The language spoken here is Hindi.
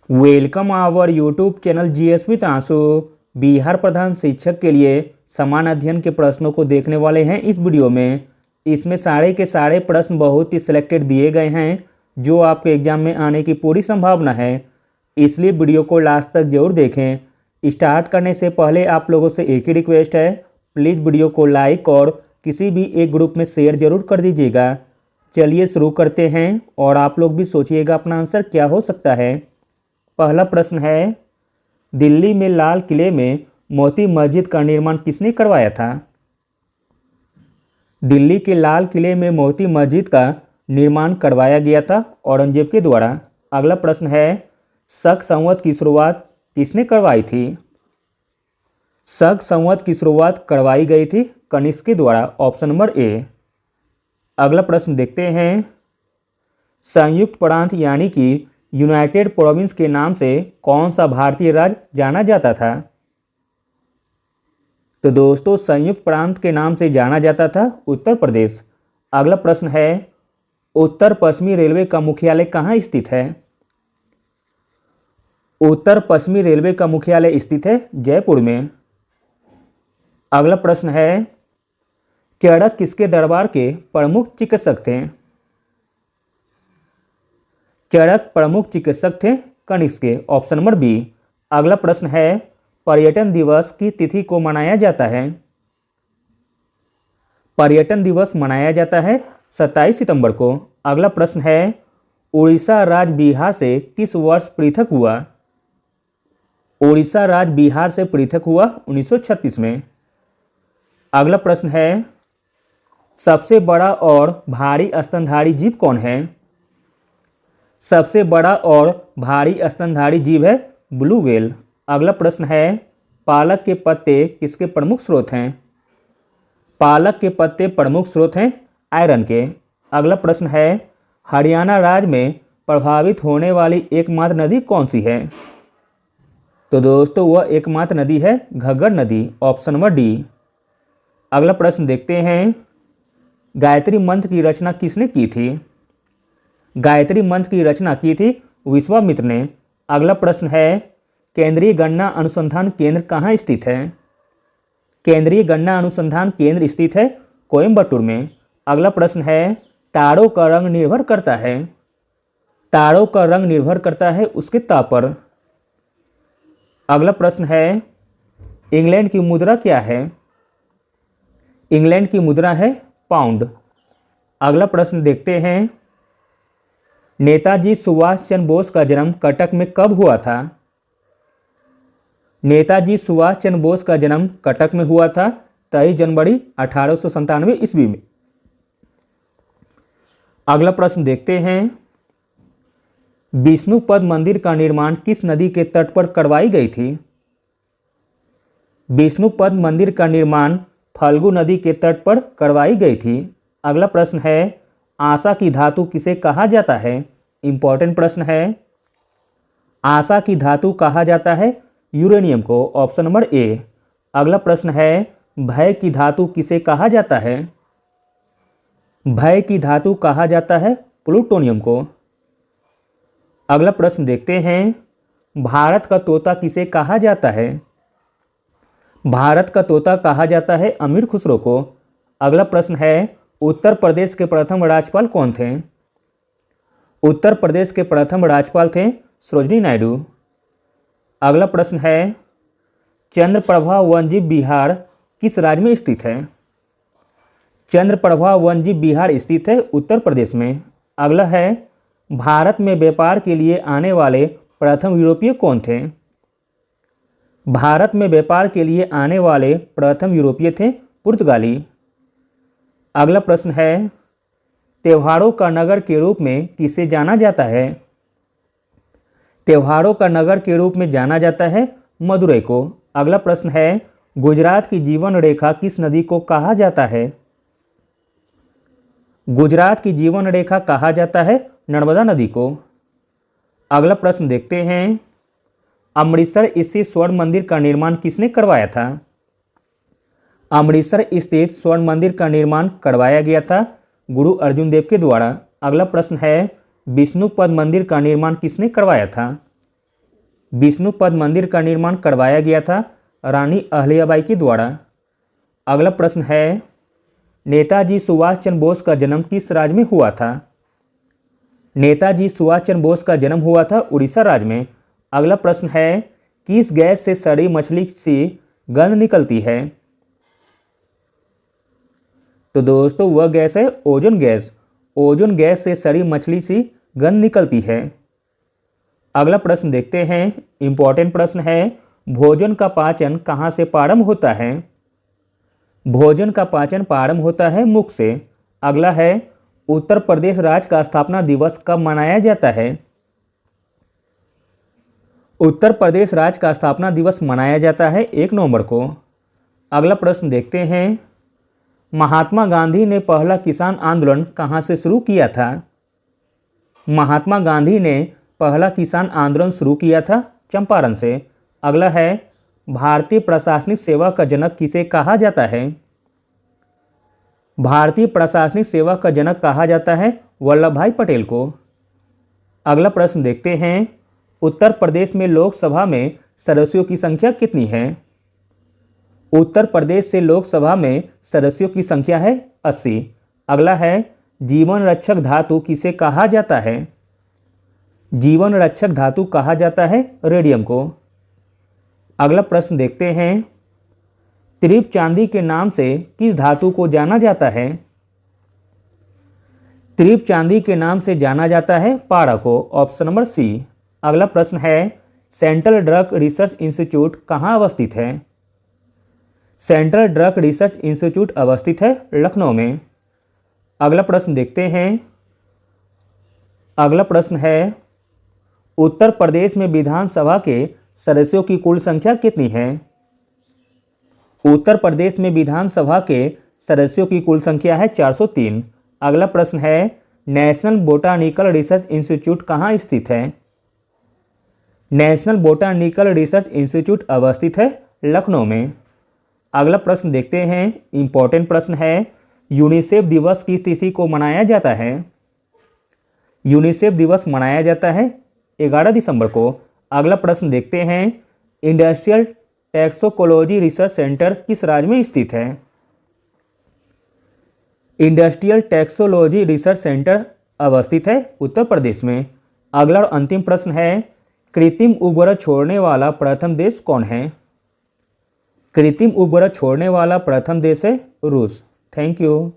Welcome our YouTube channel GS with Anshu. Bihar प्रधान शिक्षक के लिए समान अध्ययन के प्रश्नों को देखने वाले हैं इस वीडियो में। इसमें सारे के सारे प्रश्न बहुत ही सिलेक्टेड दिए गए हैं जो आपके एग्जाम में आने की पूरी संभावना है, इसलिए वीडियो को लास्ट तक जरूर देखें। स्टार्ट करने से पहले आप लोगों से एक ही रिक्वेस्ट है, प्लीज़ वीडियो को लाइक और किसी भी एक ग्रुप में शेयर जरूर कर दीजिएगा। चलिए शुरू करते हैं और आप लोग भी सोचिएगा अपना आंसर क्या हो सकता है। पहला प्रश्न है, दिल्ली में लाल किले में मोती मस्जिद का निर्माण किसने करवाया था? दिल्ली के लाल किले में मोती मस्जिद का निर्माण करवाया गया था औरंगजेब के द्वारा। अगला प्रश्न है, शक संवत की शुरुआत किसने करवाई थी? शक संवत की शुरुआत करवाई गई थी कनिष्क के द्वारा, ऑप्शन नंबर ए। अगला प्रश्न देखते हैं, संयुक्त प्रांत यानी कि यूनाइटेड प्रोविंस के नाम से कौन सा भारतीय राज्य जाना जाता था? तो दोस्तों, संयुक्त प्रांत के नाम से जाना जाता था उत्तर प्रदेश। अगला प्रश्न है, उत्तर पश्चिमी रेलवे का मुख्यालय कहाँ स्थित है? उत्तर पश्चिमी रेलवे का मुख्यालय स्थित है जयपुर में। अगला प्रश्न है, चड़क किसके दरबार के प्रमुख चिकित्सक थे? चड़क प्रमुख चिकित्सक थे कनिष्क के, ऑप्शन नंबर बी। अगला प्रश्न है, पर्यटन दिवस की तिथि को मनाया जाता है? पर्यटन दिवस मनाया जाता है 27 सितंबर को। अगला प्रश्न है, उड़ीसा राज्य बिहार से किस वर्ष पृथक हुआ? उड़ीसा राज्य बिहार से पृथक हुआ 1936 में। अगला प्रश्न है, सबसे बड़ा और भारी स्तनधारी जीव कौन है? सबसे बड़ा और भारी स्तनधारी जीव है ब्लू व्हेल। अगला प्रश्न है, पालक के पत्ते किसके प्रमुख स्रोत हैं? पालक के पत्ते प्रमुख स्रोत हैं आयरन के। अगला प्रश्न है, हरियाणा राज्य में प्रभावित होने वाली एकमात्र नदी कौन सी है? तो दोस्तों, वह एकमात्र नदी है घग्गर नदी, ऑप्शन नंबर डी। अगला प्रश्न देखते हैं, गायत्री मंत्र की रचना किसने की थी? गायत्री मंत्र की रचना की थी विश्वामित्र ने। अगला प्रश्न है, केंद्रीय गणना अनुसंधान केंद्र कहाँ स्थित है? केंद्रीय गणना अनुसंधान केंद्र स्थित है कोयम्बटूर में। अगला प्रश्न है, तारों का रंग निर्भर करता है? तारों का रंग निर्भर करता है उसके ताप पर। अगला प्रश्न है, इंग्लैंड की मुद्रा क्या है? इंग्लैंड की मुद्रा है पाउंड। अगला प्रश्न देखते हैं, नेताजी सुभाष चंद्र बोस का जन्म कटक में कब हुआ था? नेताजी सुभाष चंद्र बोस का जन्म कटक में हुआ था 23 जनवरी 1897 ईस्वी में। अगला प्रश्न देखते हैं, विष्णुपद मंदिर का निर्माण किस नदी के तट पर करवाई गई थी? विष्णुपद मंदिर का निर्माण फल्गु नदी के तट पर करवाई गई थी। अगला प्रश्न है, आशा की धातु किसे कहा जाता है? इंपॉर्टेंट प्रश्न है। आशा की धातु कहा जाता है यूरेनियम को, ऑप्शन नंबर ए। अगला प्रश्न है, भय की धातु किसे कहा जाता है? भय की धातु कहा जाता है प्लूटोनियम को। अगला प्रश्न देखते हैं, भारत का तोता किसे कहा जाता है? भारत का तोता कहा जाता है अमीर खुसरो को। अगला प्रश्न है, उत्तर प्रदेश के प्रथम राज्यपाल कौन थे? उत्तर प्रदेश के प्रथम राज्यपाल थे सरोजिनी नायडू। अगला प्रश्न है, चंद्रप्रभा वन्यजीव विहार किस राज्य में स्थित है? चंद्रप्रभा वन्यजीव विहार स्थित है उत्तर प्रदेश में। अगला है, भारत में व्यापार के लिए आने वाले प्रथम यूरोपीय कौन थे? भारत में व्यापार के लिए आने वाले प्रथम यूरोपीय थे पुर्तगाली। अगला प्रश्न है, त्योहारों का नगर के रूप में किसे जाना जाता है? त्योहारों का नगर के रूप में जाना जाता है मदुरई को। अगला प्रश्न है, गुजरात की जीवन रेखा किस नदी को कहा जाता है? गुजरात की जीवन रेखा कहा जाता है नर्मदा नदी को। अगला प्रश्न देखते हैं, अमृतसर स्थित स्वर्ण मंदिर का निर्माण किसने करवाया था? अमृतसर स्थित स्वर्ण मंदिर का निर्माण करवाया गया था गुरु अर्जुन देव के द्वारा। अगला प्रश्न है, विष्णुपद मंदिर का निर्माण किसने करवाया था? विष्णुपद मंदिर का निर्माण करवाया गया था रानी अहल्याबाई के द्वारा। अगला प्रश्न है नेताजी सुभाष चंद्र बोस का जन्म किस राज्य में हुआ था? नेताजी सुभाष चंद्र बोस का जन्म हुआ था उड़ीसा राज्य में। अगला प्रश्न है किस गैस से सड़ी मछली सी गंध निकलती है? तो दोस्तों वह गैस है ओजोन गैस। ओजोन गैस से सड़ी मछली सी गंध निकलती है। अगला प्रश्न देखते हैं, इंपॉर्टेंट प्रश्न है, भोजन का पाचन कहाँ से प्रारंभ होता है? भोजन का पाचन प्रारंभ होता है मुख से। अगला है उत्तर प्रदेश राज्य का स्थापना दिवस कब मनाया जाता है? उत्तर प्रदेश राज्य का स्थापना दिवस मनाया जाता है 1 नवंबर को। अगला प्रश्न देखते हैं, महात्मा गांधी ने पहला किसान आंदोलन कहाँ से शुरू किया था? महात्मा गांधी ने पहला किसान आंदोलन शुरू किया था चंपारण से। अगला है भारतीय प्रशासनिक सेवा का जनक किसे कहा जाता है? भारतीय प्रशासनिक सेवा का जनक कहा जाता है वल्लभ भाई पटेल को। अगला प्रश्न देखते हैं, उत्तर प्रदेश में लोकसभा में सदस्यों की संख्या कितनी है? उत्तर प्रदेश से लोकसभा में सदस्यों की संख्या है 80। अगला है जीवन रक्षक धातु किसे कहा जाता है? जीवन रक्षक धातु कहा जाता है रेडियम को। अगला प्रश्न देखते हैं, त्रिप चांदी के नाम से किस धातु को जाना जाता है? त्रिप चांदी के नाम से जाना जाता है पारा को। Option number C. अगला प्रश्न है, सेंट्रल ड्रग रिसर्च इंस्टीट्यूट कहाँ अवस्थित है? सेंट्रल ड्रग रिसर्च इंस्टीट्यूट अवस्थित है लखनऊ में। अगला प्रश्न देखते हैं, अगला प्रश्न है, उत्तर प्रदेश में विधानसभा के सदस्यों की कुल संख्या कितनी है? उत्तर प्रदेश में विधानसभा के सदस्यों की कुल संख्या है 403। अगला प्रश्न है, नेशनल बोटानिकल रिसर्च इंस्टीट्यूट कहाँ स्थित है? नेशनल बोटानिकल रिसर्च इंस्टीट्यूट अवस्थित है लखनऊ में। अगला प्रश्न देखते हैं, इंपॉर्टेंट प्रश्न है, यूनिसेफ दिवस की तिथि को मनाया जाता है? यूनिसेफ दिवस मनाया जाता है 11 दिसंबर को। अगला प्रश्न देखते हैं, इंडस्ट्रियल टैक्सोकोलॉजी रिसर्च सेंटर किस राज्य में स्थित है? इंडस्ट्रियल टैक्सोलॉजी रिसर्च सेंटर अवस्थित है उत्तर प्रदेश में। अगला और अंतिम प्रश्न है, कृत्रिम उपग्रह छोड़ने वाला प्रथम देश कौन है? कृत्रिम उपग्रह छोड़ने वाला प्रथम देश है रूस। Thank you.